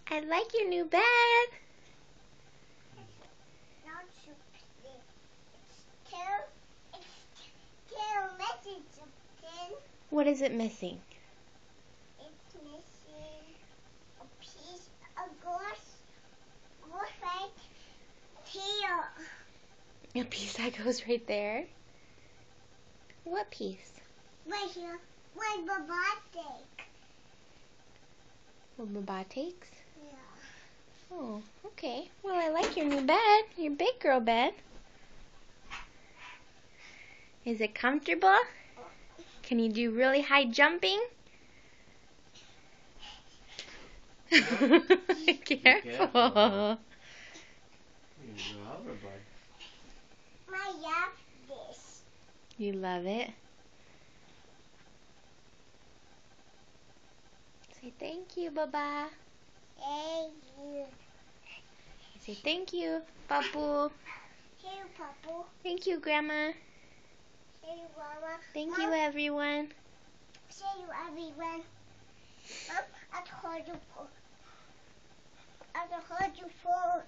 I like your new bed. Not so pretty. It's still missing something. What is it missing? It's missing a piece of glass right here. A piece that goes right there? What piece? Right here. Where Baba take. What Baba takes? Yeah. Oh, okay. Well, I like your new bed. Your big girl bed. Is it comfortable? Can you do really high jumping? Careful. You love her, bud. I love this. You love it? Say thank you, Baba. Thank you. Say thank you, Papu. Hey, Papa. Thank you, Grandma. Hey, Mama. Thank you, everyone. See you, everyone. I told you for